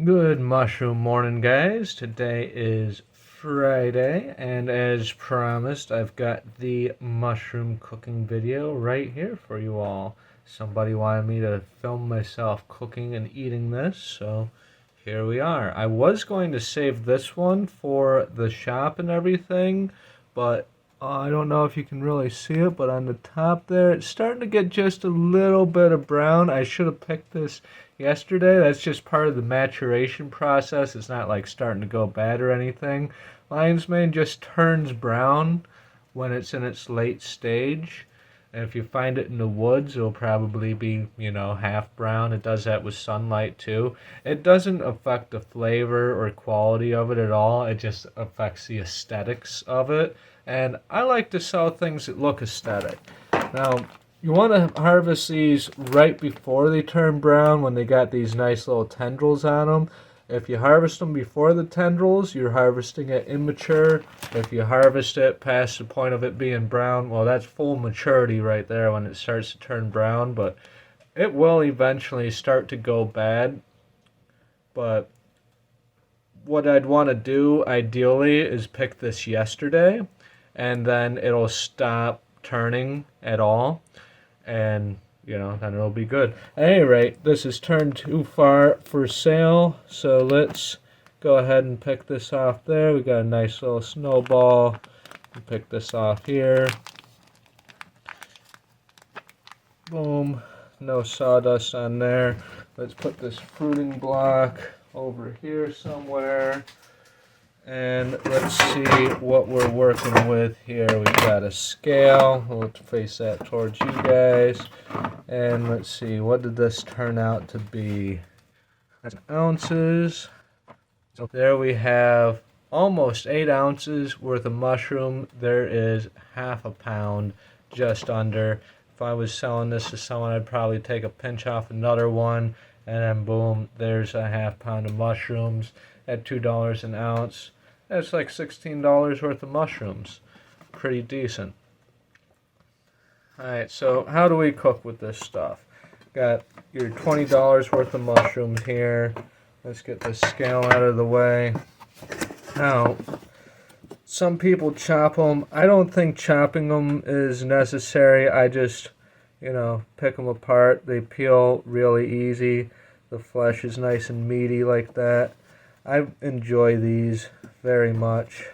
Good mushroom morning, guys. Today is Friday, and as promised, I've got the mushroom cooking video right here for you all. Somebody wanted me to film myself cooking and eating this, so here we are. I was going to save this one for the shop and everything, but I don't know if you can really see it, but on the top there, it's starting to get just a little bit of brown. I should have picked this yesterday. That's just part of the maturation process. It's not like starting to go bad or anything. Lion's mane just turns brown when it's in its late stage. And if you find it in the woods, it'll probably be, half brown. It does that with sunlight too. It doesn't affect the flavor or quality of it at all. It just affects the aesthetics of it. And I like to sell things that look aesthetic. Now, you want to harvest these right before they turn brown when they got these nice little tendrils on them. If you harvest them before the tendrils, you're harvesting it immature. If you harvest it past the point of it being brown, well, that's full maturity right there when it starts to turn brown. But it will eventually start to go bad. But what I'd want to do, ideally, is pick this yesterday, and then it'll stop turning at all, and then it'll be good. At any rate, this is turned too far for sale, so let's go ahead and pick this off there. We got a nice little snowball. We'll pick this off here. Boom. No sawdust on there. Let's put this fruiting block over here somewhere. And let's see what we're working with here. We've got a scale. We'll face that towards you guys. And let's see, what did this turn out to be? That's ounces. So there we have almost 8 ounces worth of mushroom. There is half a pound, just under. If I was selling this to someone, I'd probably take a pinch off another one. And then boom, there's a half pound of mushrooms at $2 an ounce. That's like $16 worth of mushrooms. Pretty decent. Alright, so how do we cook with this stuff? Got your $20 worth of mushrooms here. Let's get this scale out of the way. Now, some people chop them. I don't think chopping them is necessary. I just, pick them apart. They peel really easy. The flesh is nice and meaty like that. I enjoy these very much.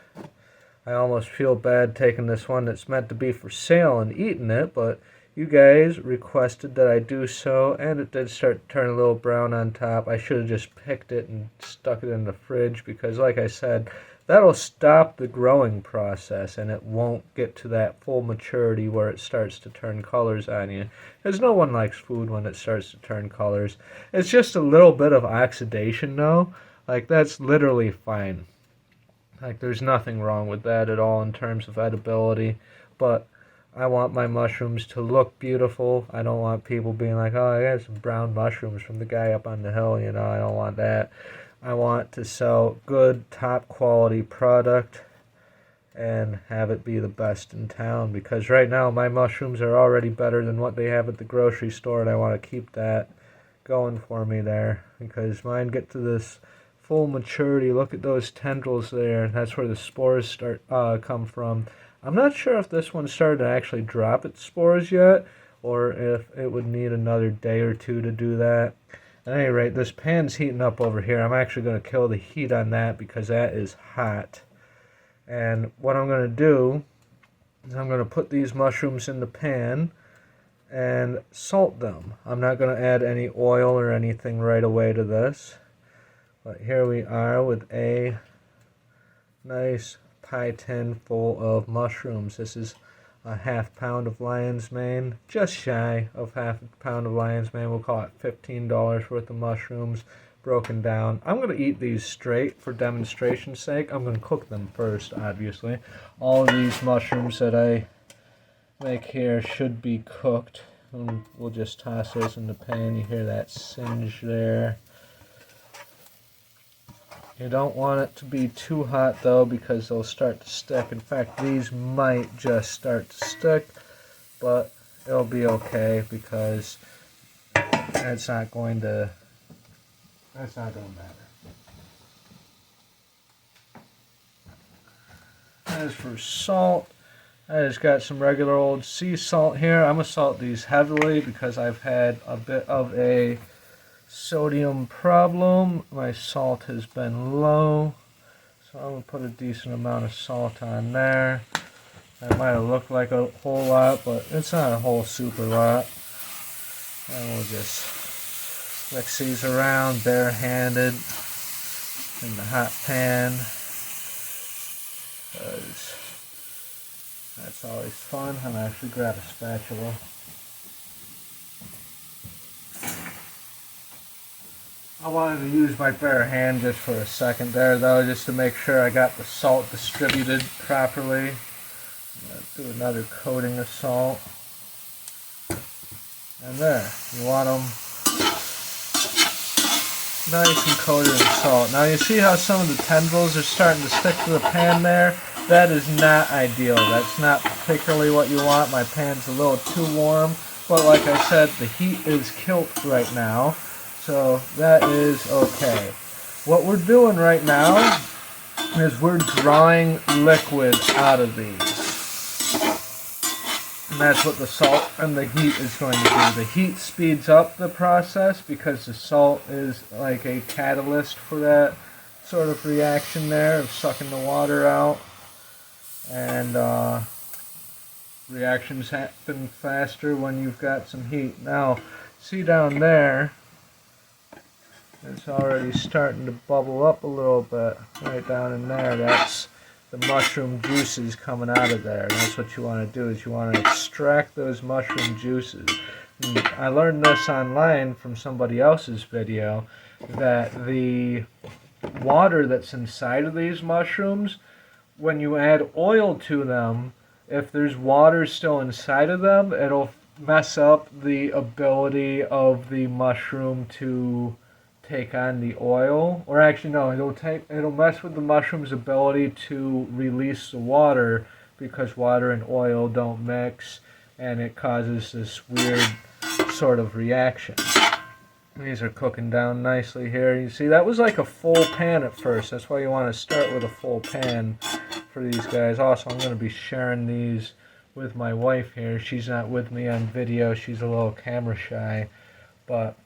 I almost feel bad taking this one that's meant to be for sale and eating it, but you guys requested that I do so, and it did start to turn a little brown on top. I should have just picked it and stuck it in the fridge because, like I said, that'll stop the growing process and it won't get to that full maturity where it starts to turn colors on you. Because no one likes food when it starts to turn colors. It's just a little bit of oxidation though. Like, that's literally fine. Like, there's nothing wrong with that at all in terms of edibility. But I want my mushrooms to look beautiful. I don't want people being like, oh, I got some brown mushrooms from the guy up on the hill. I don't want that. I want to sell good, top quality product and have it be the best in town. Because right now, my mushrooms are already better than what they have at the grocery store. And I want to keep that going for me there. Because mine get to this full maturity. Look at those tendrils there. That's where the spores come from. I'm not sure if this one started to actually drop its spores yet, or if it would need another day or two to do that. At any rate, this pan's heating up over here. I'm actually going to kill the heat on that because that is hot. And what I'm going to do is I'm going to put these mushrooms in the pan and salt them. I'm not going to add any oil or anything right away to this. But here we are with a nice pie tin full of mushrooms. This is a half pound of lion's mane, just shy of half a pound of lion's mane. We'll call it $15 worth of mushrooms broken down. I'm going to eat these straight for demonstration's sake. I'm going to cook them first, obviously. All of these mushrooms that I make here should be cooked. And we'll just toss those in the pan. You hear that singe there. You don't want it to be too hot though because they'll start to stick. In fact, these might just start to stick, but it'll be okay because that's not going to matter. As for salt, I just got some regular old sea salt here. I'm going to salt these heavily because I've had a bit of a sodium problem. My salt has been low, so I'm going to put a decent amount of salt on there. That might have looked like a whole lot, but it's not a whole super lot. And we'll just mix these around barehanded in the hot pan. Because that's always fun. I'm going to actually grab a spatula. I wanted to use my bare hand just for a second there though, just to make sure I got the salt distributed properly. I'm going to do another coating of salt. And there, you want them nice and coated in salt. Now you see how some of the tendrils are starting to stick to the pan there? That is not ideal. That's not particularly what you want. My pan's a little too warm. But like I said, the heat is killed right now. So that is okay. What we're doing right now is we're drawing liquid out of these. And that's what the salt and the heat is going to do. The heat speeds up the process because the salt is like a catalyst for that sort of reaction there of sucking the water out. And reactions happen faster when you've got some heat. Now, see down there, it's already starting to bubble up a little bit. Right down in there, that's the mushroom juices coming out of there. And that's what you want to do, is you want to extract those mushroom juices. And I learned this online from somebody else's video, that the water that's inside of these mushrooms, when you add oil to them, if there's water still inside of them, it'll mess up the ability of the mushroom to take on the oil. Or actually no, it'll mess with the mushroom's ability to release the water, because water and oil don't mix, and it causes this weird sort of reaction. These are cooking down nicely here. You see, that was like a full pan at first. That's why you want to start with a full pan for these guys. Also, I'm going to be sharing these with my wife here. She's not with me on video. She's a little camera shy. But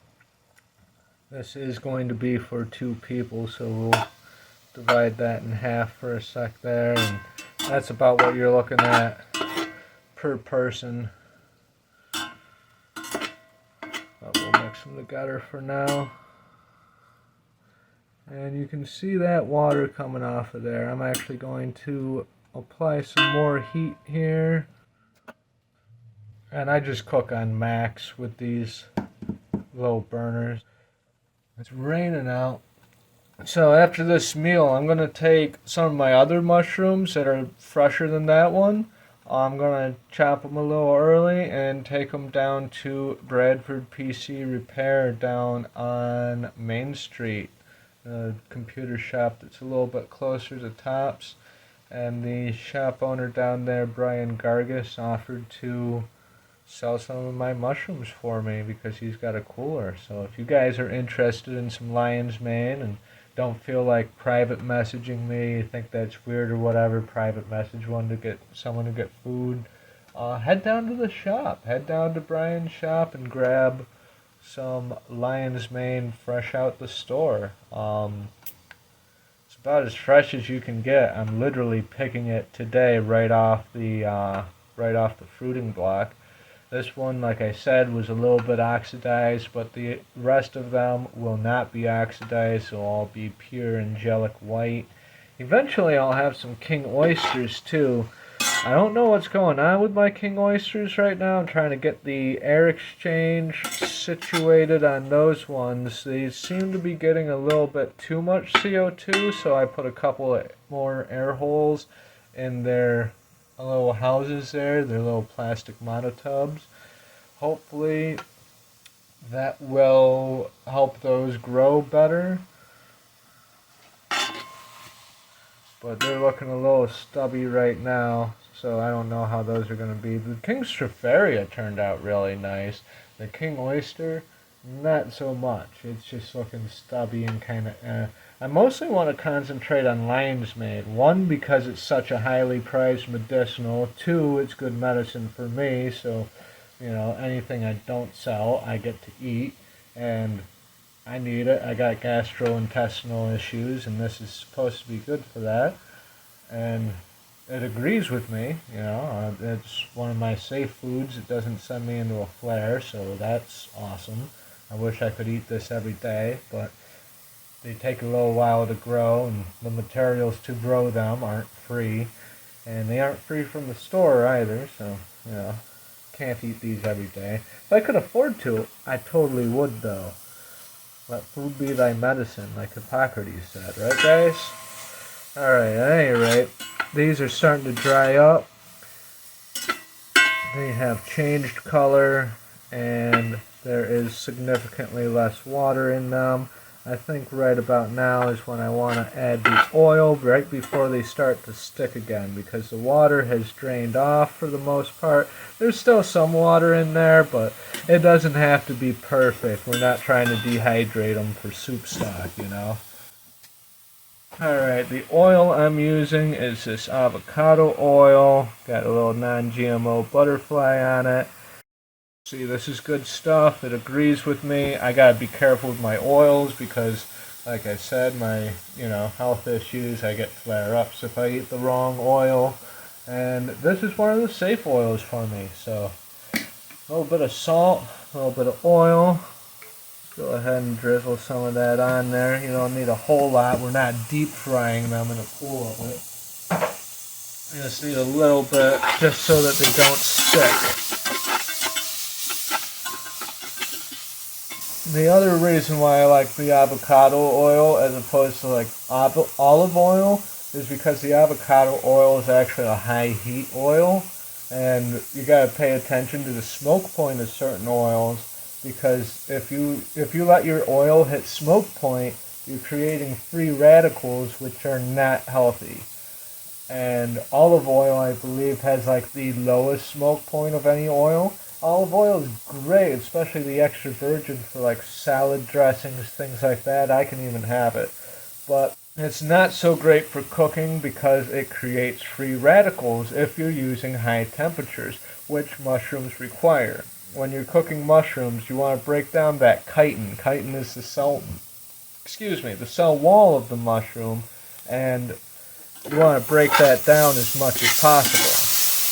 this is going to be for 2 people, so we'll divide that in half for a sec there. And that's about what you're looking at per person. We'll mix them together for now. And you can see that water coming off of there. I'm actually going to apply some more heat here. And I just cook on max with these little burners. It's raining out. So after this meal, I'm going to take some of my other mushrooms that are fresher than that one. I'm going to chop them a little early and take them down to Bradford PC Repair down on Main Street. A computer shop that's a little bit closer to Tops. And the shop owner down there, Brian Gargis, offered to sell some of my mushrooms for me because he's got a cooler. So if you guys are interested in some lion's mane and don't feel like private messaging me, you think that's weird or whatever, private message someone to get food, head down to the shop. Head down to Brian's shop and grab some lion's mane fresh out the store. It's about as fresh as you can get. I'm literally picking it today right off the fruiting block. This one, like I said, was a little bit oxidized, but the rest of them will not be oxidized. They'll all be pure angelic white. Eventually I'll have some king oysters too. I don't know what's going on with my king oysters right now. I'm trying to get the air exchange situated on those ones. They seem to be getting a little bit too much CO2, so I put a couple of more air holes in their little houses there, their little plastic monotubs. Hopefully that will help those grow better. But they're looking a little stubby right now, so I don't know how those are going to be. The King Stropharia turned out really nice. The King Oyster not so much. It's just looking stubby and kind of. I mostly want to concentrate on lion's mane. One, because it's such a highly prized medicinal. Two, it's good medicine for me. So, anything I don't sell, I get to eat, and I need it. I got gastrointestinal issues, and this is supposed to be good for that. And it agrees with me. It's one of my safe foods. It doesn't send me into a flare, so that's awesome. I wish I could eat this every day, but they take a little while to grow, and the materials to grow them aren't free, and they aren't free from the store either, so, can't eat these every day. If I could afford to, I totally would, though. Let food be thy medicine, like Hippocrates said, right, guys? Alright, at any rate, these are starting to dry up. They have changed color, and there is significantly less water in them. I think right about now is when I want to add the oil, right before they start to stick again, because the water has drained off for the most part. There's still some water in there, but it doesn't have to be perfect. We're not trying to dehydrate them for soup stock, Alright, the oil I'm using is this avocado oil. Got a little non-GMO butterfly on it. See, this is good stuff. It agrees with me. I gotta be careful with my oils because, like I said, my, health issues, I get flare-ups if I eat the wrong oil. And this is one of the safe oils for me. So, a little bit of salt, a little bit of oil. Go ahead and drizzle some of that on there. You don't need a whole lot. We're not deep frying them in a pool of it. You just need a little bit just so that they don't stick. The other reason why I like the avocado oil as opposed to like olive oil is because the avocado oil is actually a high heat oil, and you gotta pay attention to the smoke point of certain oils, because if you let your oil hit smoke point, you're creating free radicals which are not healthy. And olive oil, I believe, has like the lowest smoke point of any oil. Olive oil is great, especially the extra virgin for like salad dressings, things like that. I can even have it. But it's not so great for cooking because it creates free radicals if you're using high temperatures, which mushrooms require. When you're cooking mushrooms, you want to break down that chitin. Chitin is the cell wall of the mushroom, and you want to break that down as much as possible.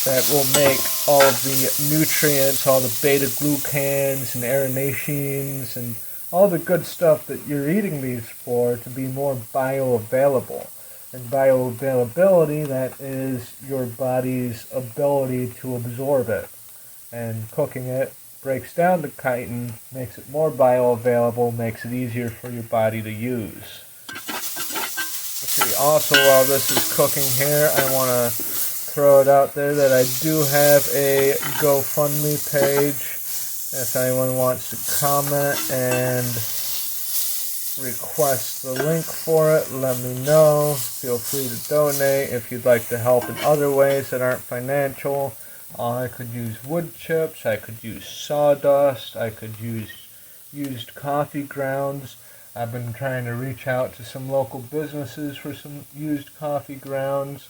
That will make all of the nutrients, all the beta-glucans and arenacines and all the good stuff that you're eating these for to be more bioavailable. And bioavailability, that is your body's ability to absorb it. And cooking it breaks down the chitin, makes it more bioavailable, makes it easier for your body to use. See, also while this is cooking here, I want to throw it out there that I do have a GoFundMe page. If anyone wants to comment and request the link for it, let me know. Feel free to donate if you'd like to help in other ways that aren't financial. I could use wood chips, I could use sawdust, I could use used coffee grounds. I've been trying to reach out to some local businesses for some used coffee grounds.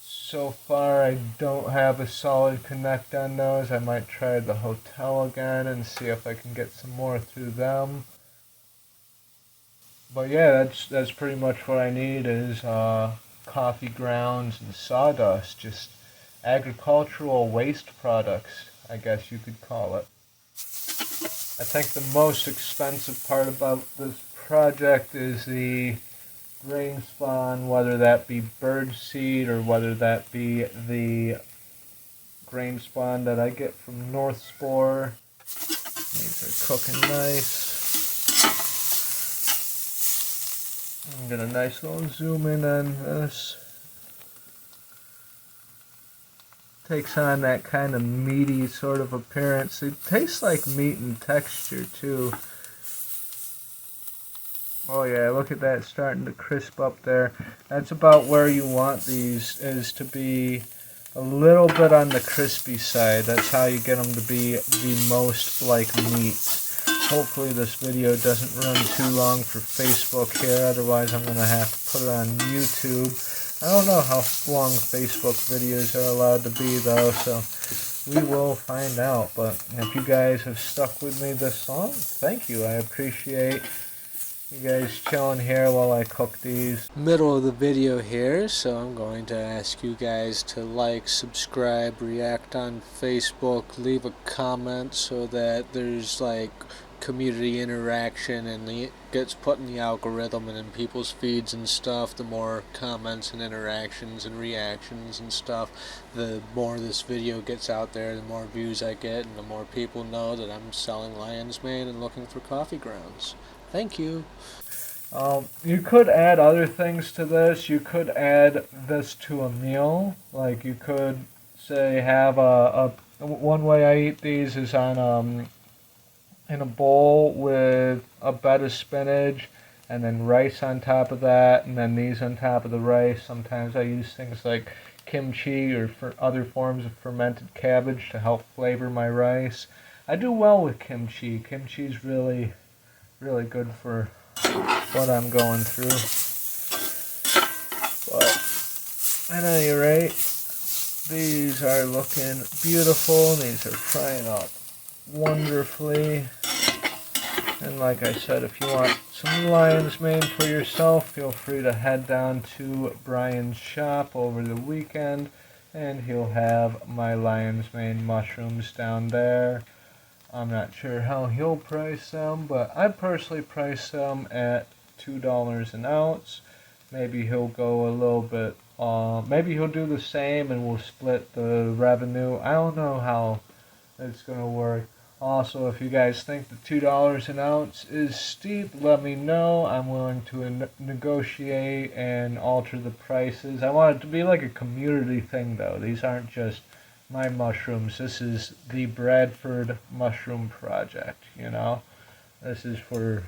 So far, I don't have a solid connect on those. I might try the hotel again and see if I can get some more through them. But yeah, that's pretty much what I need is coffee grounds and sawdust, just agricultural waste products, I guess you could call it. I think the most expensive part about this project is the grainspawn, whether that be bird seed or whether that be the grainspawn that I get from Northspore. These are cooking nice. Get a nice little zoom in on this. Takes on that kind of meaty sort of appearance. It tastes like meat in texture too. Oh yeah, look at that starting to crisp up there. That's about where you want these, is to be a little bit on the crispy side. That's how you get them to be the most like meat. Hopefully this video doesn't run too long for Facebook here, otherwise I'm going to have to put it on YouTube. I don't know how long Facebook videos are allowed to be though, so we will find out. But if you guys have stuck with me this long, thank you. I appreciate you guys chilling here while I cook these. Middle of the video here, so I'm going to ask you guys to like, subscribe, react on Facebook, leave a comment so that there's like community interaction and it gets put in the algorithm and in people's feeds and stuff. The more comments and interactions and reactions and stuff, the more this video gets out there, the more views I get, and the more people know that I'm selling lion's mane and looking for coffee grounds. Thank you. You could add other things to this. You could add this to a meal. Like you could say have one way I eat these is on in a bowl with a bed of spinach and then rice on top of that, and then these on top of the rice. Sometimes I use things like kimchi or for other forms of fermented cabbage to help flavor my rice. I do well with kimchi. Kimchi's really good for what I'm going through. But at any rate, these are looking beautiful. These are frying up wonderfully. And like I said, if you want some lion's mane for yourself, feel free to head down to Brian's shop over the weekend and he'll have my lion's mane mushrooms down there. I'm not sure how he'll price them, but I personally price them at $2 an ounce. Maybe he'll go a little bit, maybe he'll do the same and we'll split the revenue. I don't know how it's going to work. Also, if you guys think the $2 an ounce is steep, let me know. I'm willing to negotiate and alter the prices. I want it to be like a community thing though. These aren't just my mushrooms. This is the Bradford Mushroom Project, you know. This is for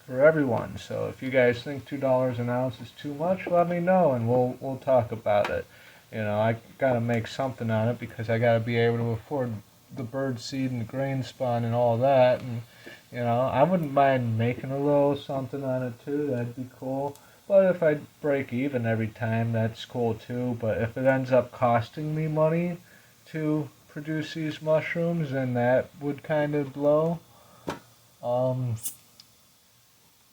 everyone. So if you guys think $2 an ounce is too much, let me know and we'll talk about it. You know, I gotta make something on it because I gotta be able to afford the bird seed and the grainspawn and all that, and you know, I wouldn't mind making a little something on it too. That'd be cool. But if I break even every time, that's cool too. But if it ends up costing me money to produce these mushrooms, then that would kind of blow.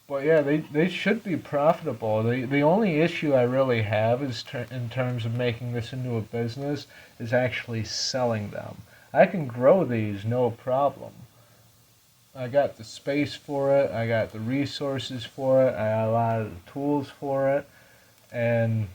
But yeah, they should be profitable. The only issue I really have is in terms of making this into a business is actually selling them. I can grow these no problem. I got the space for it, I got the resources for it, I got a lot of the tools for it, and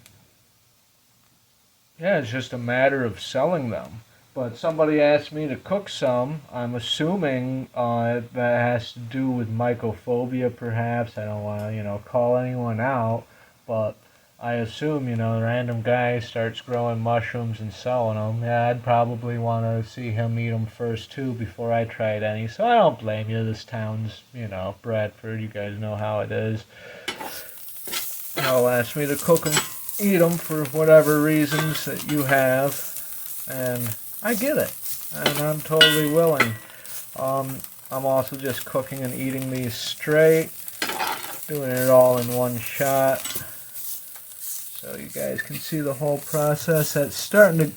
yeah, it's just a matter of selling them. But somebody asked me to cook some. I'm assuming that has to do with mycophobia perhaps. I don't want to, you know, call anyone out, but I assume, you know, a random guy starts growing mushrooms and selling them. Yeah, I'd probably want to see him eat them first, too, before I tried any. So I don't blame you. This town's, you know, Bradford. You guys know how it is. Y'all asked me to cook them, eat them for whatever reasons that you have. And I get it. And I'm totally willing. I'm also just cooking and eating these straight. Doing it all in one shot. So you guys can see the whole process. That's starting to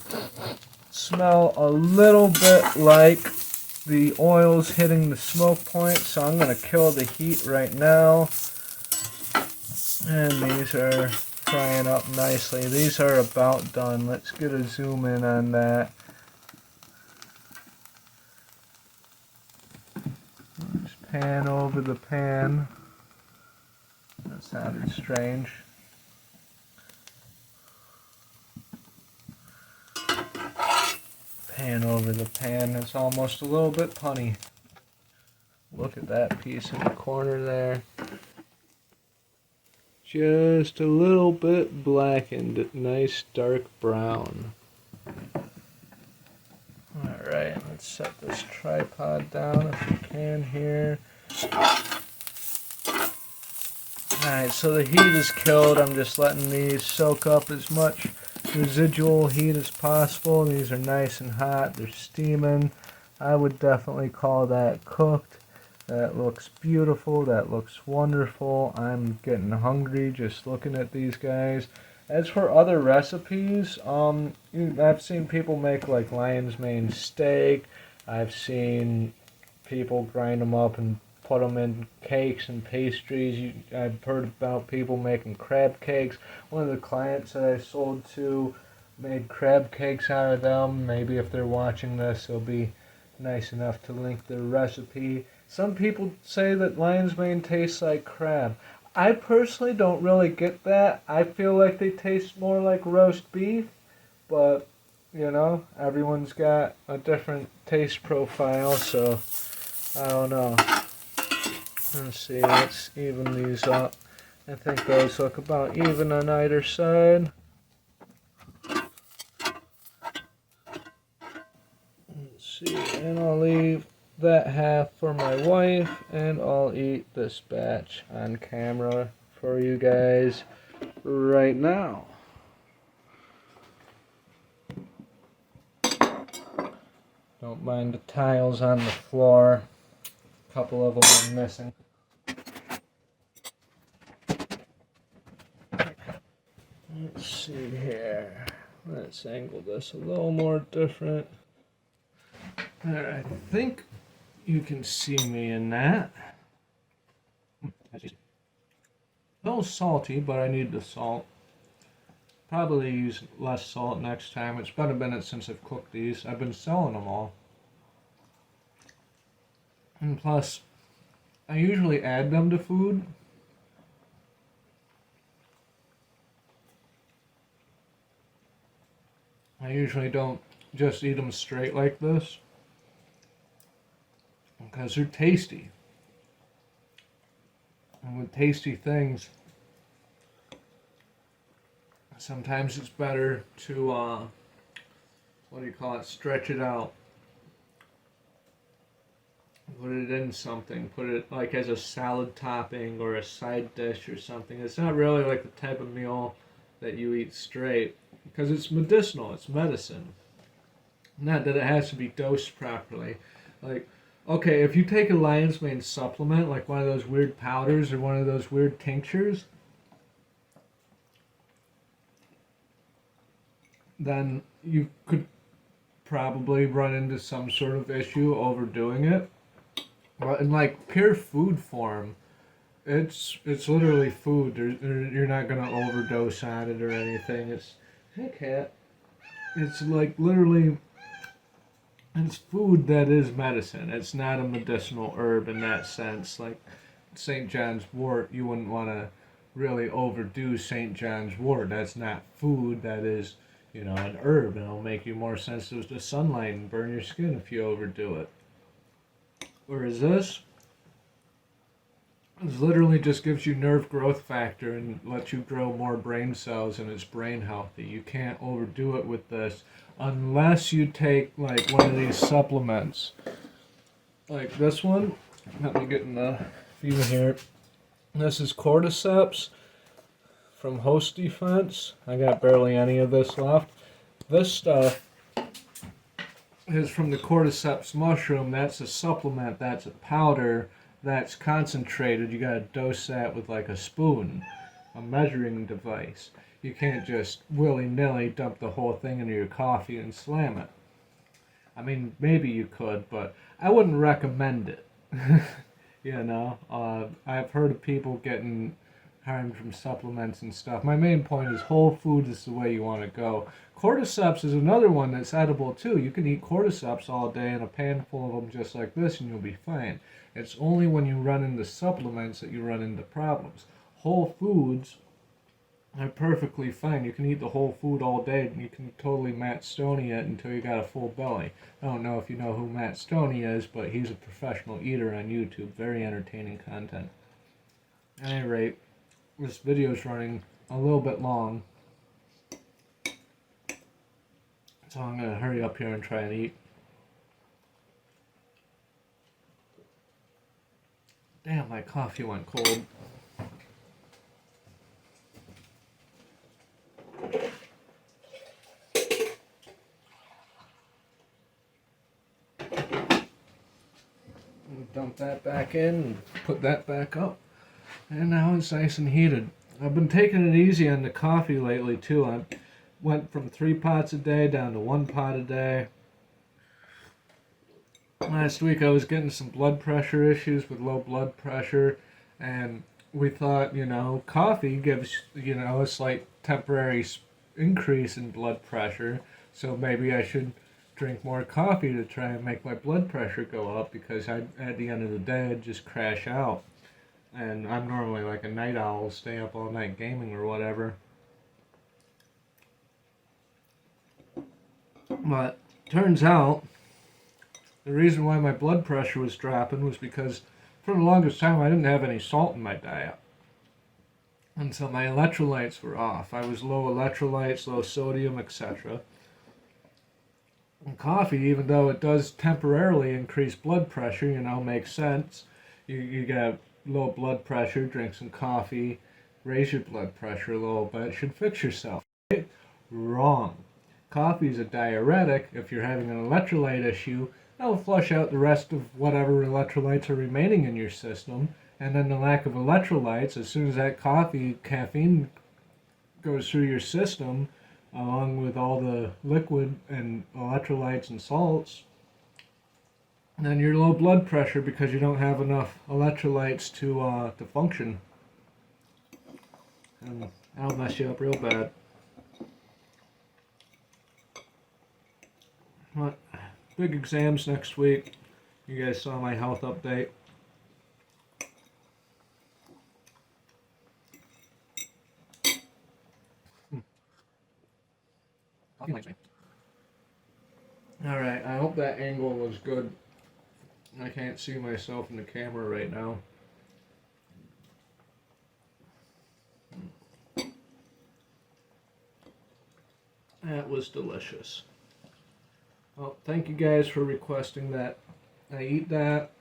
smell a little bit like the oil's hitting the smoke point. So I'm going to kill the heat right now. And these are frying up nicely. These are about done. Let's get a zoom in on that. Just pan over the pan. That sounded strange. Pan over the pan. It's almost a little bit punny. Look at that piece in the corner there. Just a little bit blackened. Nice dark brown. Alright, let's set this tripod down if we can here. Alright, so the heat is killed. I'm just letting these soak up as much residual heat as possible. These are nice and hot. They're steaming. I would definitely call that cooked. That looks beautiful. That looks wonderful. I'm getting hungry just looking at these guys. As for other recipes, I've seen people make like lion's mane steak. I've seen people grind them up and put them in cakes and pastries. I've heard about people making crab cakes. One of the clients that I sold to made crab cakes out of them. Maybe if they're watching this, they'll be nice enough to link their recipe. Some people say that lion's mane tastes like crab. I personally don't really get that. I feel like they taste more like roast beef, but you know, everyone's got a different taste profile, so I don't know. Let's see, let's even these up. I think those look about even on either side. Let's see, and I'll leave that half for my wife, and I'll eat this batch on camera for you guys right now. Don't mind the tiles on the floor. A couple of them are missing. Let's see here. Let's angle this a little more different. There, I think you can see me in that. A little salty, but I need the salt. Probably use less salt next time. It's been a minute since I've cooked these. I've been selling them all. And plus, I usually add them to food. I usually don't just eat them straight like this, because they're tasty. And with tasty things, sometimes it's better to, stretch it out. Put it in something, put it like as a salad topping or a side dish or something. It's not really like the type of meal that you eat straight, because it's medicinal, it's medicine. Not that it has to be dosed properly. Like, okay, if you take a lion's mane supplement, like one of those weird powders or one of those weird tinctures, then you could probably run into some sort of issue overdoing it. But in like pure food form, it's literally food. You're not gonna overdose on it or anything. Hey cat. It's like literally, it's food that is medicine. It's not a medicinal herb in that sense. Like St. John's wort, you wouldn't want to really overdo St. John's wort. That's not food. That is, an herb, and it'll make you more sensitive to sunlight and burn your skin if you overdo it. Whereas this literally just gives you nerve growth factor and lets you grow more brain cells, and it's brain healthy. You can't overdo it with this unless you take like one of these supplements. Like this one. Let me get in the view here. This is cordyceps from Host Defense. I got barely any of this left. This stuff is from the cordyceps mushroom. That's a supplement, that's a powder, that's concentrated. You gotta dose that with like a spoon, a measuring device. You can't just willy-nilly dump the whole thing into your coffee and slam it. I mean, maybe you could, but I wouldn't recommend it. I've heard of people getting harmed from supplements and stuff. My main point is whole food is the way you want to go. Cordyceps is another one that's edible too. You can eat cordyceps all day in a pan full of them just like this and you'll be fine. It's only when you run into supplements that you run into problems. Whole foods are perfectly fine. You can eat the whole food all day and you can totally Matt Stoney it until you got a full belly. I don't know if you know who Matt Stoney is, but he's a professional eater on YouTube. Very entertaining content. At any rate, this video is running a little bit long, so I'm going to hurry up here and try and eat. Damn, my coffee went cold. dump that back in and put that back up. And now it's nice and heated. I've been taking it easy on the coffee lately too. I went from 3 pots a day down to 1 pot a day. Last week I was getting some blood pressure issues with low blood pressure, and we thought, coffee gives, a slight temporary increase in blood pressure, so maybe I should drink more coffee to try and make my blood pressure go up, because at the end of the day I'd just crash out. And I'm normally like a night owl, stay up all night gaming or whatever. But turns out the reason why my blood pressure was dropping was because for the longest time I didn't have any salt in my diet. And so my electrolytes were off. I was low electrolytes, low sodium, etc. And coffee, even though it does temporarily increase blood pressure, makes sense. You get low blood pressure, drink some coffee, raise your blood pressure a little bit, should fix yourself. Right? Wrong. Coffee is a diuretic. If you're having an electrolyte issue, that'll flush out the rest of whatever electrolytes are remaining in your system. And then the lack of electrolytes, as soon as that caffeine goes through your system, along with all the liquid and electrolytes and salts, then you're low blood pressure because you don't have enough electrolytes to function. And that'll mess you up real bad. But big exams next week. You guys saw my health update. Alright, I hope that angle was good. I can't see myself in the camera right now. That was delicious. Well, thank you guys for requesting that I eat that.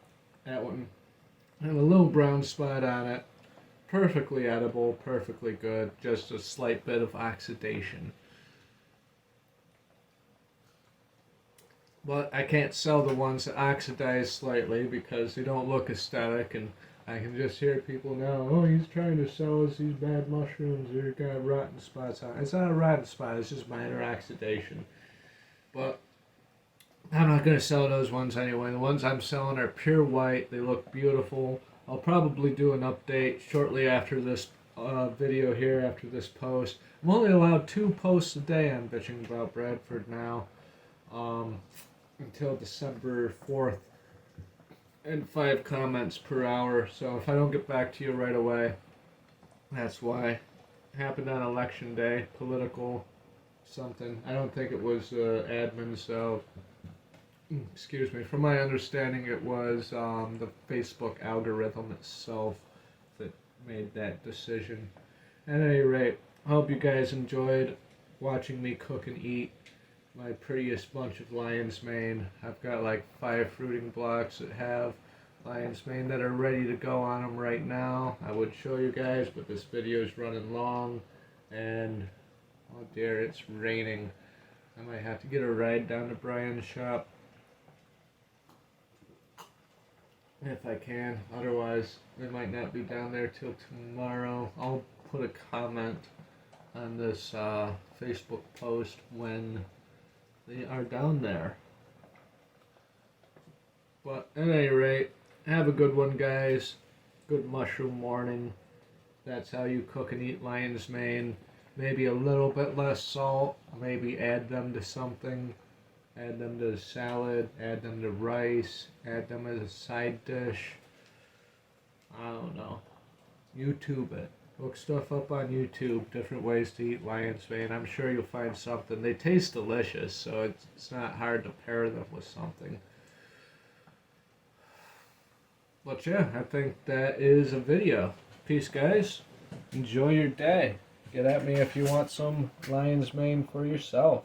That one had a little brown spot on it. Perfectly edible, perfectly good. Just a slight bit of oxidation. But I can't sell the ones that oxidize slightly because they don't look aesthetic, and I can just hear people now, oh, he's trying to sell us these bad mushrooms, they've got rotten spots on it. It's not a rotten spot, it's just minor oxidation. But I'm not going to sell those ones anyway. The ones I'm selling are pure white, they look beautiful. I'll probably do an update shortly after this video here, after this post. I'm only allowed 2 posts a day on Bitching About Bradford now. Until December 4th, and 5 comments per hour. So if I don't get back to you right away, that's why. It happened on election day, political something. I don't think it was admin, so excuse me. From my understanding, it was the Facebook algorithm itself that made that decision. At any rate, I hope you guys enjoyed watching me cook and eat my prettiest bunch of lion's mane. I've got like 5 fruiting blocks that have lion's mane that are ready to go on them right now. I would show you guys, but this video is running long, and oh dear, it's raining. I might have to get a ride down to Brian's shop if I can. Otherwise, they might not be down there till tomorrow. I'll put a comment on this Facebook post when they are down there. But at any rate, have a good one, guys. Good mushroom morning. That's how you cook and eat lion's mane. Maybe a little bit less salt. Maybe add them to something. Add them to salad. Add them to rice. Add them as a side dish. I don't know. YouTube it. Look stuff up on YouTube, different ways to eat lion's mane. I'm sure you'll find something. They taste delicious, so it's not hard to pair them with something. But yeah, I think that is a video. Peace, guys. Enjoy your day. Get at me if you want some lion's mane for yourself.